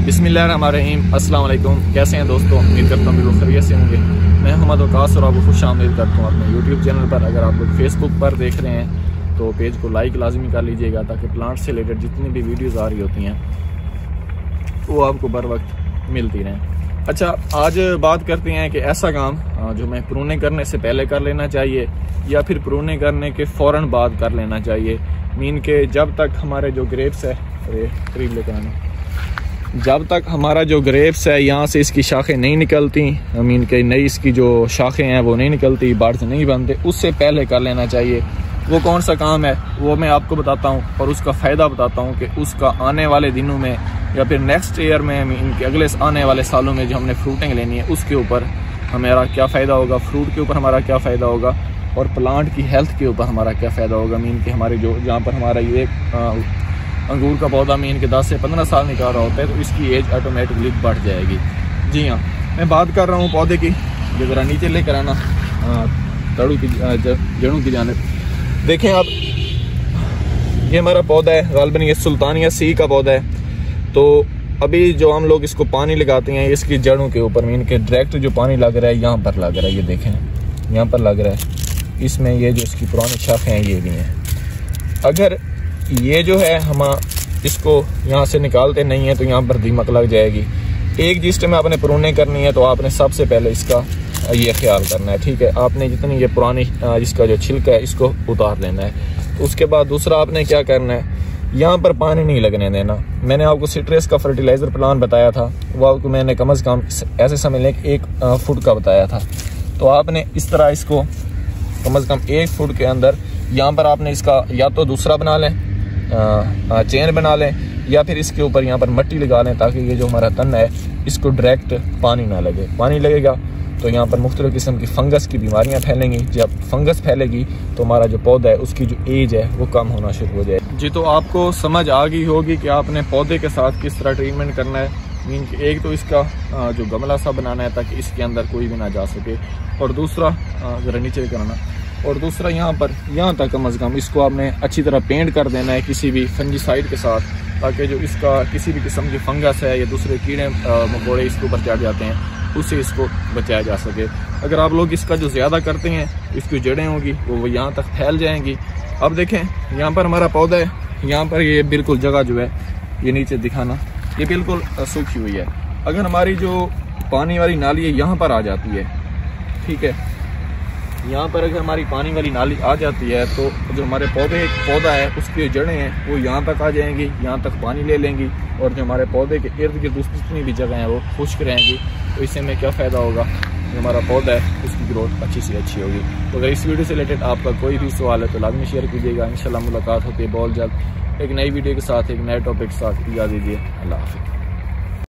बिस्मिल्लाहिर्रहमानिर्रहीम। अस्सलाम वालेकुम। कैसे हैं दोस्तों? उम्मीद करता हूँ बिल्कुल खैरियत से होंगे। मैं मोहम्मद वकास और आपको खुश आमदीद करता हूँ अपने यूट्यूब चैनल पर। अगर आप लोग फेसबुक पर देख रहे हैं तो पेज को लाइक लाजमी कर लीजिएगा ताकि प्लांट से रिलेटेड जितनी भी वीडियोज़ आ रही होती हैं वो आपको बर वक्त मिलती रहें। अच्छा, आज बात करते हैं कि ऐसा काम जो हमें प्रूनिंग करने से पहले कर लेना चाहिए या फिर प्रूनिंग करने के फ़ौरन बाद कर लेना चाहिए। मीन के जब तक हमारे जो ग्रेप्स है, अरे करीब लेकर आना, जब तक हमारा जो ग्रेप्स है यहाँ से इसकी शाखें नहीं निकलती, मीन के नई इसकी जो शाखें हैं वो नहीं निकलती, बर्ड्स नहीं बनते, उससे पहले कर लेना चाहिए। वो कौन सा काम है वो मैं आपको बताता हूँ और उसका फ़ायदा बताता हूँ कि उसका आने वाले दिनों में या फिर नेक्स्ट ईयर में, इनके अगले आने वाले सालों में जो हमने फ्रूटिंग लेनी है उसके ऊपर हमारा क्या फ़ायदा होगा, फ्रूट के ऊपर हमारा क्या फ़ायदा होगा और प्लांट की हेल्थ के ऊपर हमारा क्या फ़ायदा होगा। मीन के हमारे जो जहाँ पर हमारा ये अंगूर का पौधा मीन के 10 से 15 साल निकाल रहा होता है तो इसकी एज ऑटोमेटिकली बढ़ जाएगी। जी हाँ, मैं बात कर रहा हूँ पौधे की। जो ज़रा नीचे लेकर आना तड़ू की जड़ों की जानिब। देखें आप, ये हमारा पौधा है, गालबन ये सुल्तानिया सी का पौधा है। तो अभी जो हम लोग इसको पानी लगाते हैं इसकी जड़ों के ऊपर, मीन के डायरेक्ट जो पानी लग रहा है यहाँ पर लग रहा है, ये देखें यहाँ पर लग रहा है। इसमें ये जो इसकी पुरानी शाखें हैं ये भी हैं। अगर ये जो है हम इसको यहाँ से निकालते नहीं है तो यहाँ पर दीमक लग जाएगी। एक जिस्ट में आपने प्रूनिंग करनी है तो आपने सबसे पहले इसका ये ख्याल करना है, ठीक है। आपने जितनी ये पुरानी इसका जो छिलका है इसको उतार लेना है। उसके बाद दूसरा आपने क्या करना है, यहाँ पर पानी नहीं लगने देना। मैंने आपको सिट्रस का फर्टिलाइज़र प्लान बताया था, वो आपको मैंने कम अज़ कम ऐसे समझ लें 1 फुट का बताया था। तो आपने इस तरह इसको कम अज़ कम 1 फुट के अंदर यहाँ पर आपने इसका या तो दूसरा बना लें, चेन बना लें, या फिर इसके ऊपर यहाँ पर मिट्टी लगा लें ताकि ये जो हमारा तन है इसको डायरेक्ट पानी ना लगे। पानी लगेगा तो यहाँ पर मुख्तलिफ किस्म की फंगस की बीमारियाँ फैलेंगी। जब फंगस फैलेगी तो हमारा जो पौधा है उसकी जो एज है वो कम होना शुरू हो जाए। जी, तो आपको समझ आ गई होगी कि आपने पौधे के साथ किस तरह ट्रीटमेंट करना है। मीन कि एक तो इसका जो गमला सा बनाना है ताकि इसके अंदर कोई भी ना जा सके, और दूसरा ज़रा नीचे कराना, और दूसरा यहाँ पर यहाँ तक कम अज़ कम इसको आपने अच्छी तरह पेंट कर देना है किसी भी फंजीसाइड के साथ, ताकि जो इसका किसी भी किस्म की फंगस है या दूसरे कीड़े मकोड़े इसके ऊपर चढ़ जाते हैं उससे इसको बचाया जा सके। अगर आप लोग इसका जो ज़्यादा करते हैं इसकी जड़ें होंगी वो यहाँ तक फैल जाएंगी। अब देखें यहाँ पर हमारा पौधा है, यहाँ पर ये बिल्कुल जगह जो है ये नीचे दिखाना, ये बिल्कुल सूखी हुई है। अगर हमारी जो पानी वाली नाली है यहाँ पर आ जाती है, ठीक है, यहाँ पर अगर हमारी पानी वाली नाली आ जाती है तो जो हमारे पौधा है उसकी जड़ें हैं वो यहाँ तक आ जाएंगी, यहाँ तक पानी ले लेंगी, और जो हमारे पौधे के इर्द गिर्द जितनी भी जगह हैं वो खुश्क रहेंगी। तो इससे में क्या फ़ायदा होगा, जो हमारा पौधा है उसकी ग्रोथ अच्छी से अच्छी होगी। तो अगर इस वीडियो से रिलेटेड आपका कोई भी सवाल है तो लाजमी शेयर कीजिएगा। इंशाल्लाह मुलाकात होती है बहुत जल्द एक नई वीडियो के साथ, एक नए टॉपिक के साथ। इजाज़त दीजिए, अल्लाह हाफ़िज़।